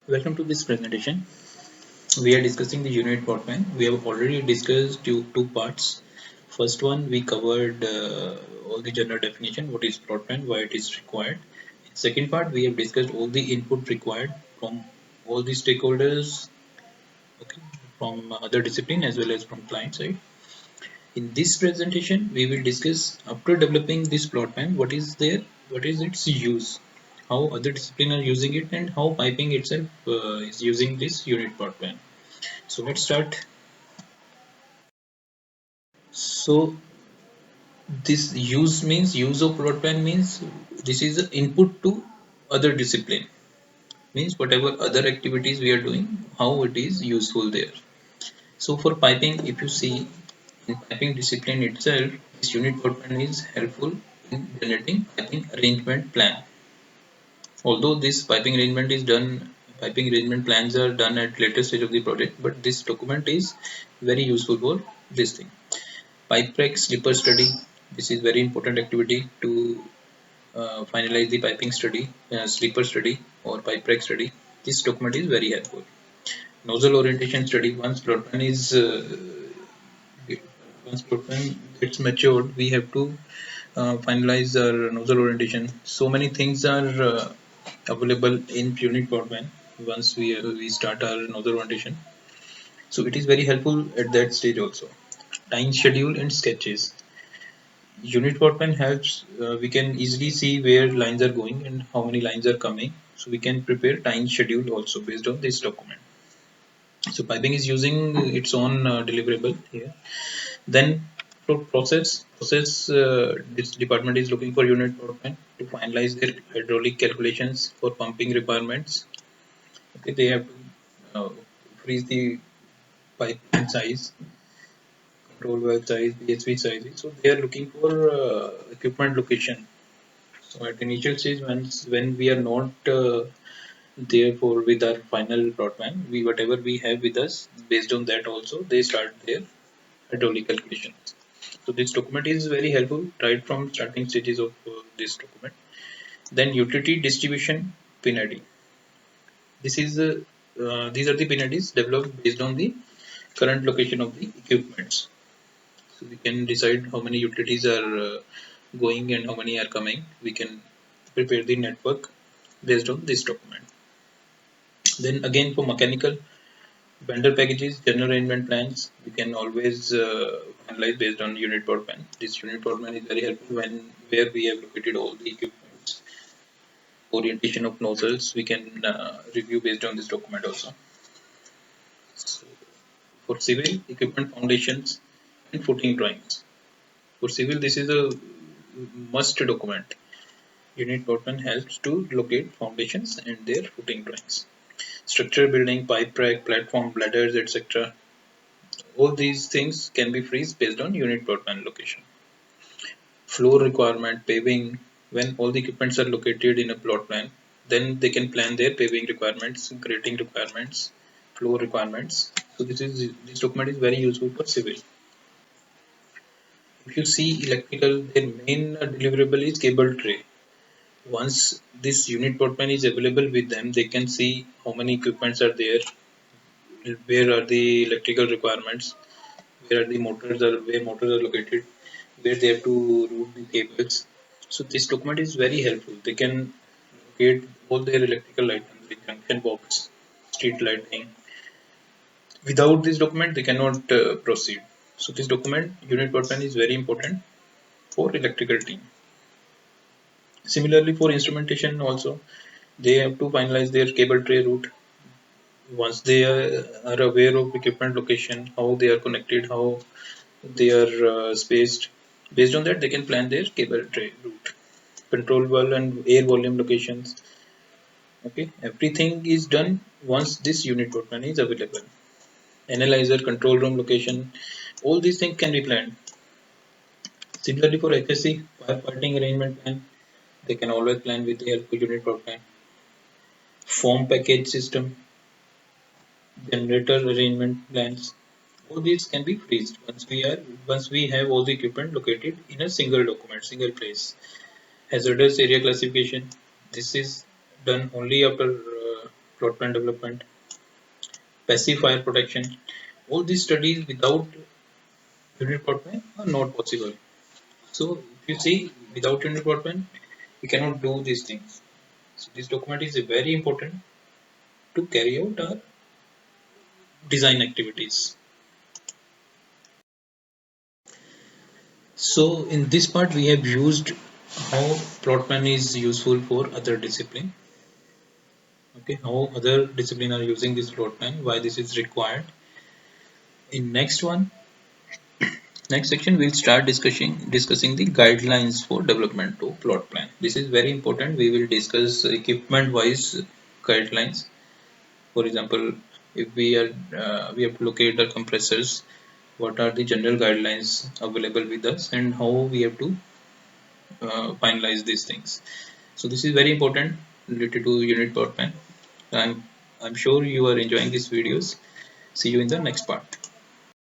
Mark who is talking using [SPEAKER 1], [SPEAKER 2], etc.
[SPEAKER 1] Welcome to this presentation. We are discussing the unit plot plan. We have already discussed two parts. First one, we covered all the general definition, what is plot plan, why it is required. In second part, we have discussed all the input required from all the stakeholders, okay, from other discipline as well as from client side. In this presentation, we will discuss after developing this plot plan, what is its use, how other discipline are using it, and how piping itself is using this unit plot plan. So let's start. So this use of plot plan means this is an input to other discipline, means whatever other activities we are doing, how it is useful there. So for piping, if you see in piping discipline itself, this unit plot plan is helpful in generating piping arrangement plan. Although this piping arrangement plans are done at later stage of the project, but this document is very useful for this thing. Pipe rack slipper study. This is very important activity to finalize the piping study, slipper study or pipe rack study. This document is very helpful. Nozzle orientation study. Once plot plan gets matured, we have to finalize our nozzle orientation. So many things are available in unit plot plan once we start our nozzle orientation. So it is very helpful at that stage also. Time schedule and sketches. Unit plot plan helps, we can easily see where lines are going and how many lines are coming. So we can prepare time schedule also based on this document. So piping is using its own deliverable here. Then for this department is looking for unit plot plan to finalize their hydraulic calculations for pumping requirements. Okay, they have to freeze the pipeline size, control valve size, BSV size. So they are looking for equipment location. So at initial stage, when we are not therefore with our final plot plan, we whatever we have with us, based on that also they start their hydraulic calculations. So this document is very helpful right from starting stages of this document. Then utility distribution pin ID. These are the pin IDs developed based on the current location of the equipments. So we can decide how many utilities are going and how many are coming. We can prepare the network based on this document. Then again for mechanical vendor packages, general arrangement plans, we can always analyze based on unit plot plan. This unit plot plan is very helpful when where we have located all the equipments. Orientation of nozzles, we can review based on this document also. So for civil, equipment foundations and footing drawings. For civil, this is a must document. Unit plot plan helps to locate foundations and their footing drawings. Structure building, pipe rack, platform, bladders, etc. All these things can be freezed based on unit plot plan location. Floor requirement, paving, when all the equipments are located in a plot plan, then they can plan their paving requirements, grading requirements, floor requirements. So this document is very useful for civil. If you see electrical, their main deliverable is cable tray. Once this unit plot plan is available with them, they can see how many equipments are there, where are the electrical requirements, where motors are located, where they have to route the cables. So this document is very helpful. They can locate all their electrical items, the junction box, street lighting. Without this document, they cannot proceed. So this document, unit plot plan, is very important for electrical team. Similarly, for instrumentation also, they have to finalize their cable tray route. Once they are aware of equipment location, how they are connected, how they are spaced, based on that they can plan their cable tray route, control valve and air volume locations. Okay, everything is done once this unit plot plan is available. Analyzer, control room location, all these things can be planned. Similarly for HSC, firefighting arrangement plan, they can always plan with the help of unit plot plan. Form package system, generator arrangement plans, all these can be freezed once we have all the equipment located in a single document, single place. Hazardous area classification. This is done only after plot plan development, passive fire protection. All these studies without unit plot plan are not possible. So if you see, without unit plot plan, we cannot do these things. So this document is very important to carry out our design activities. So in this part we have used how plot plan is useful for other discipline. Okay, how other discipline are using this plot plan, why this is required. In next section we'll start discussing the guidelines for development of plot plan. This is very important. We will discuss equipment wise guidelines. For example, if we have to locate the compressors, what are the general guidelines available with us and how we have to finalize these things. So this is very important related to unit plot plan. I'm sure you are enjoying these videos. See you in the next part.